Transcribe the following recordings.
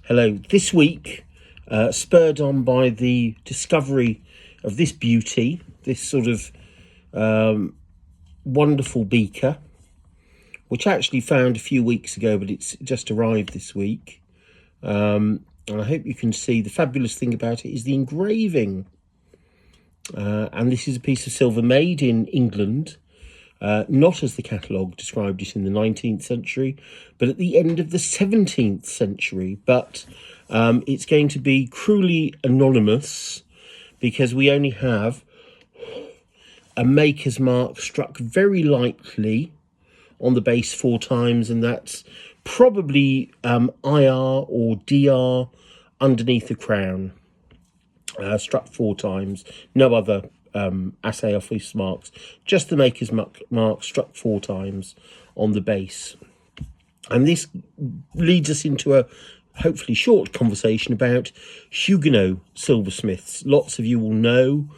Hello. This week, spurred on by the discovery of this beauty, this sort of wonderful beaker, which I actually found a few weeks ago, but it's just arrived this week. And I hope you can see the fabulous thing about it is the engraving. And this is a piece of silver made in England, not as the catalogue described it in the 19th century, but at the end of the 17th century. But it's going to be cruelly anonymous because we only have a maker's mark struck very lightly on the base 4 times, and that's probably IR or DR underneath the crown, struck 4 times. No other assay office marks, just the maker's mark struck 4 times on the base. And this leads us into a hopefully short conversation about Huguenot silversmiths. Lots of you will know,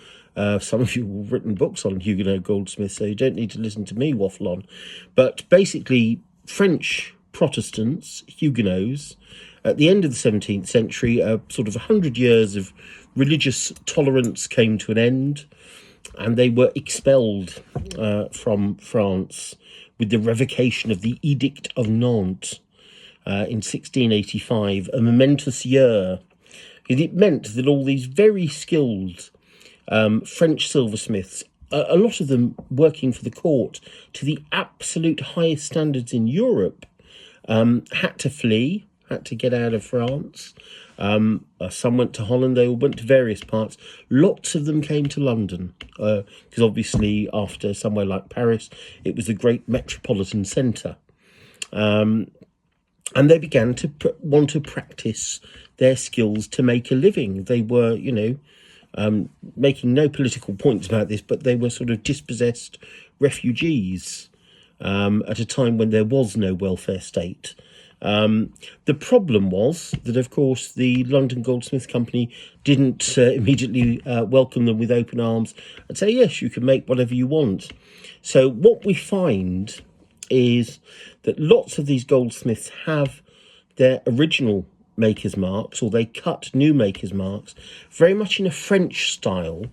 some of you have written books on Huguenot goldsmiths, so you don't need to listen to me waffle on. But basically, French Protestants, Huguenots, at the end of the 17th century, sort of 100 years of religious tolerance came to an end, and they were expelled from France with the revocation of the Edict of Nantes in 1685, a momentous year. It meant that all these very skilled French silversmiths, a lot of them working for the court to the absolute highest standards in Europe, had to flee, had to get out of France. Some went to Holland, they all went to various parts. Lots of them came to London, because obviously after somewhere like Paris, it was a great metropolitan centre. And they began to want to practice their skills to make a living. They were, making no political points about this, but they were sort of dispossessed refugees at a time when there was no welfare state. The problem was that, of course, the London Goldsmith Company didn't immediately welcome them with open arms and say, yes, you can make whatever you want. So what we find is that lots of these goldsmiths have their original maker's marks, or they cut new maker's marks, very much in a French style.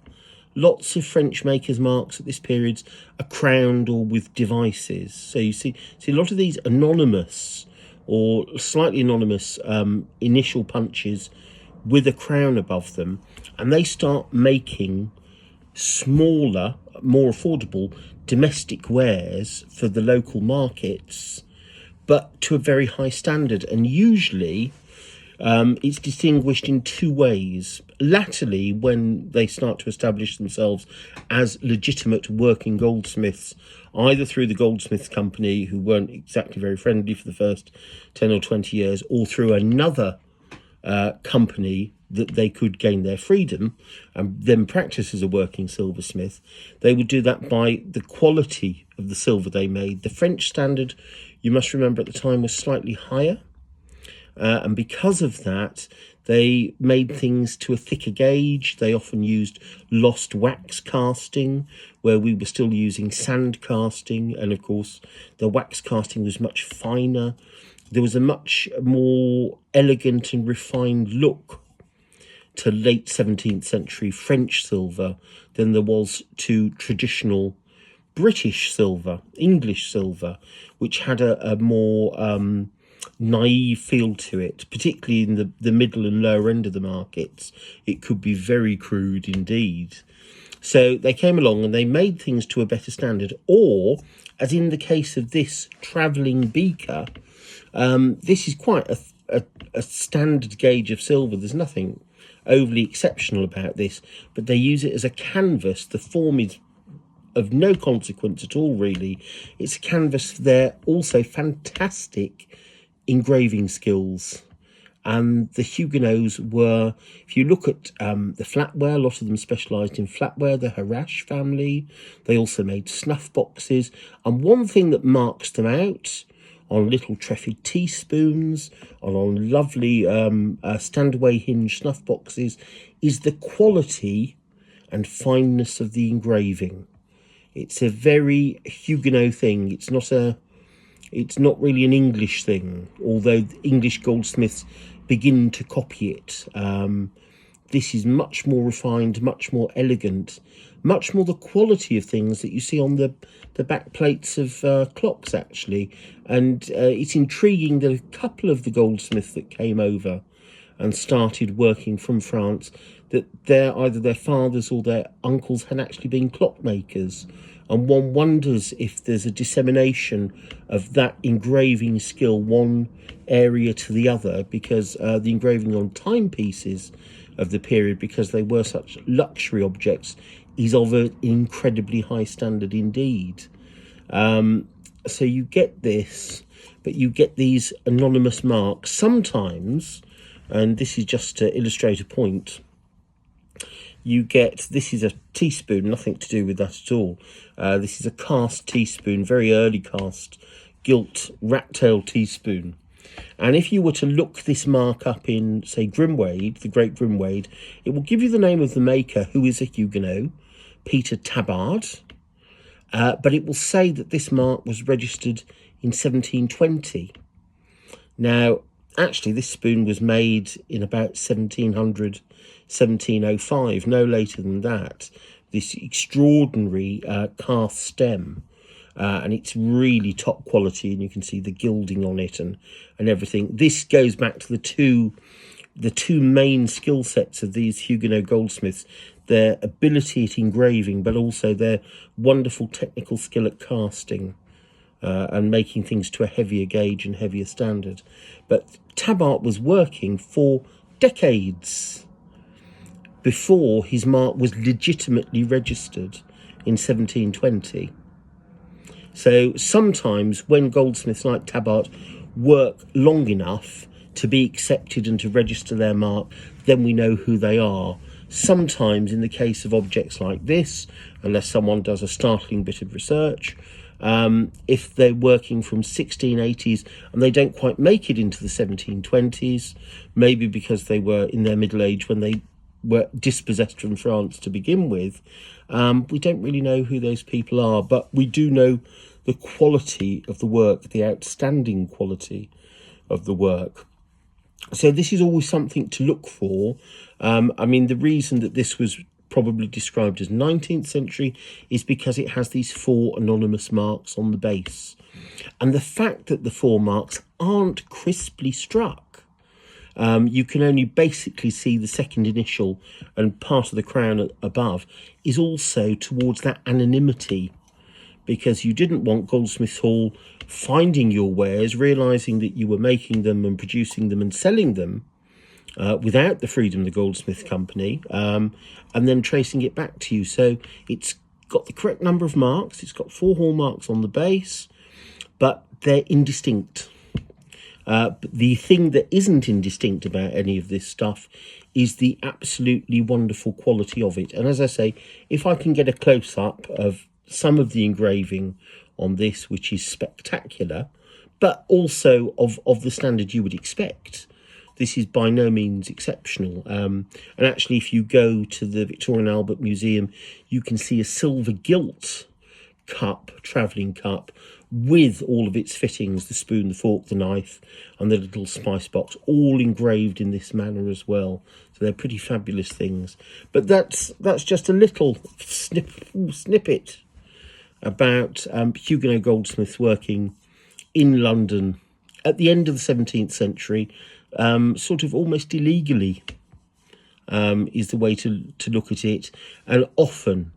Lots of French maker's marks at this period are crowned or with devices. So you see a lot of these anonymous or slightly anonymous initial punches with a crown above them, and they start making smaller, more affordable domestic wares for the local markets, but to a very high standard. And usually it's distinguished in 2 ways. Latterly, when they start to establish themselves as legitimate working goldsmiths, either through the Goldsmiths Company, who weren't exactly very friendly for the first 10 or 20 years, or through another company that they could gain their freedom and then practice as a working silversmith, they would do that by the quality of the silver they made. The French standard, you must remember at the time, was slightly higher. And because of that, they made things to a thicker gauge. They often used lost wax casting, where we were still using sand casting. And of course, the wax casting was much finer. There was a much more elegant and refined look to late 17th century French silver than there was to traditional British silver, English silver, which had a more naive feel to it, particularly in the middle and lower end of the markets. It could be very crude indeed. So they came along and they made things to a better standard, or, as in the case of this travelling beaker, this is quite a standard gauge of silver. There's nothing overly exceptional about this, but they use it as a canvas. The form is of no consequence at all, really. It's a canvas for their also fantastic engraving skills. And the Huguenots were, if you look at the flatware, a lot of them specialised in flatware, the Harache family. They also made snuff boxes. And one thing that marks them out on little Treffid teaspoons, on lovely stand-away hinge snuff boxes, is the quality and fineness of the engraving. It's a very Huguenot thing. It's not really an English thing, although English goldsmiths begin to copy it. This is much more refined, much more elegant, much more the quality of things that you see on the back plates of clocks, actually. And it's intriguing that a couple of the goldsmiths that came over and started working from France, that either their fathers or their uncles had actually been clockmakers. And one wonders if there's a dissemination of that engraving skill one area to the other, because the engraving on timepieces of the period, because they were such luxury objects, is of an incredibly high standard indeed. So you get this, but you get these anonymous marks sometimes, and this is just to illustrate a point. You get, this is a teaspoon, nothing to do with that at all. This is a cast teaspoon, very early cast, gilt rat-tailed teaspoon. And if you were to look this mark up in, say, Grimwade, the Great Grimwade, it will give you the name of the maker, who is a Huguenot, Peter Tabard. But it will say that this mark was registered in 1720. Now, actually, this spoon was made in about 1700, 1705, no later than that. This extraordinary cast stem. And it's really top quality, and you can see the gilding on it and everything. This goes back to the two main skill sets of these Huguenot goldsmiths: their ability at engraving, but also their wonderful technical skill at casting and making things to a heavier gauge and heavier standard. But Tabard was working for decades before his mark was legitimately registered in 1720. So sometimes when goldsmiths like Tabard work long enough to be accepted and to register their mark, then we know who they are. Sometimes in the case of objects like this, unless someone does a startling bit of research, if they're working from 1680s and they don't quite make it into the 1720s, maybe because they were in their middle age when they were dispossessed from France to begin with, we don't really know who those people are, but we do know the quality of the work, the outstanding quality of the work. So this is always something to look for. I mean, the reason that this was probably described as 19th century is because it has these 4 anonymous marks on the base. And the fact that the 4 marks aren't crisply struck, you can only basically see the second initial and part of the crown above, is also towards that anonymity, because you didn't want Goldsmiths Hall finding your wares, realising that you were making them and producing them and selling them without the freedom of the Goldsmith Company, and then tracing it back to you. So it's got the correct number of marks, it's got 4 hallmarks on the base, but they're indistinct. But the thing that isn't indistinct about any of this stuff is the absolutely wonderful quality of it. And as I say, if I can get a close-up of some of the engraving on this, which is spectacular, but also of the standard you would expect, this is by no means exceptional. And actually, if you go to the Victoria and Albert Museum, you can see a silver gilt cup, travelling cup, with all of its fittings, the spoon, the fork, the knife, and the little spice box, all engraved in this manner as well. So they're pretty fabulous things. But that's just a little snippet about Huguenot goldsmiths working in London at the end of the 17th century, sort of almost illegally, is the way to look at it, and often,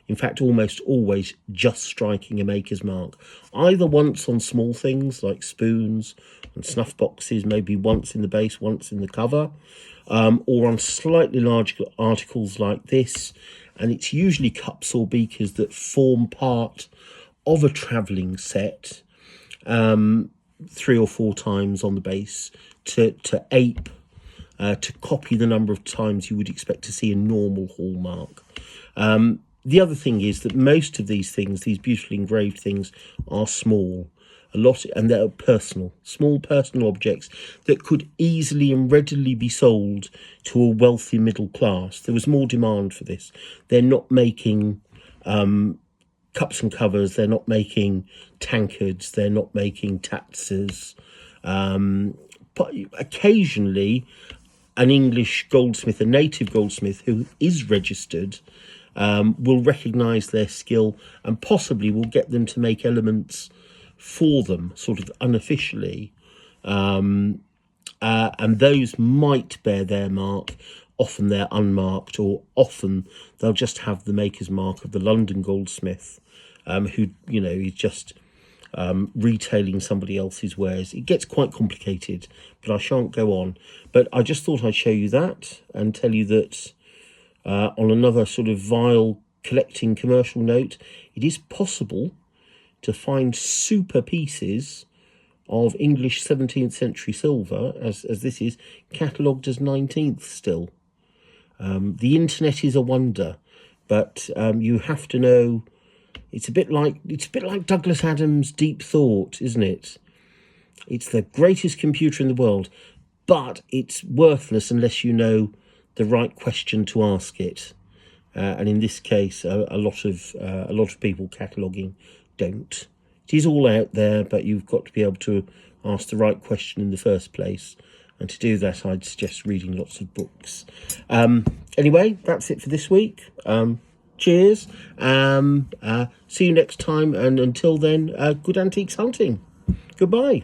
in fact almost always, just striking a maker's mark, either once on small things like spoons and snuff boxes, maybe once in the base, once in the cover, or on slightly larger articles like this. And it's usually cups or beakers that form part of a travelling set, 3 or 4 times on the base, to ape, to copy the number of times you would expect to see a normal hallmark. The other thing is that most of these things, these beautifully engraved things, are small. A lot, and they're personal, small personal objects that could easily and readily be sold to a wealthy middle class. There was more demand for this. They're not making cups and covers, they're not making tankards, they're not making tatzers, occasionally an English goldsmith, a native goldsmith who is registered, will recognise their skill and possibly will get them to make elements for them, sort of unofficially. And those might bear their mark. Often they're unmarked, or often they'll just have the maker's mark of the London goldsmith, who, you know, is just retailing somebody else's wares. It gets quite complicated, but I shan't go on. But I just thought I'd show you that and tell you that on another sort of vile collecting commercial note, it is possible to find super pieces of English 17th century silver, as this is, catalogued as 19th still. The internet is a wonder, but you have to know. It's a bit like Douglas Adams' Deep Thought, isn't it? It's the greatest computer in the world, but it's worthless unless you know the right question to ask it. And in this case, a lot of people cataloguing don't. It is all out there, but you've got to be able to ask the right question in the first place. And to do that, I'd suggest reading lots of books. Anyway, that's it for this week. Cheers. See you next time. And until then, good antiques hunting. Goodbye.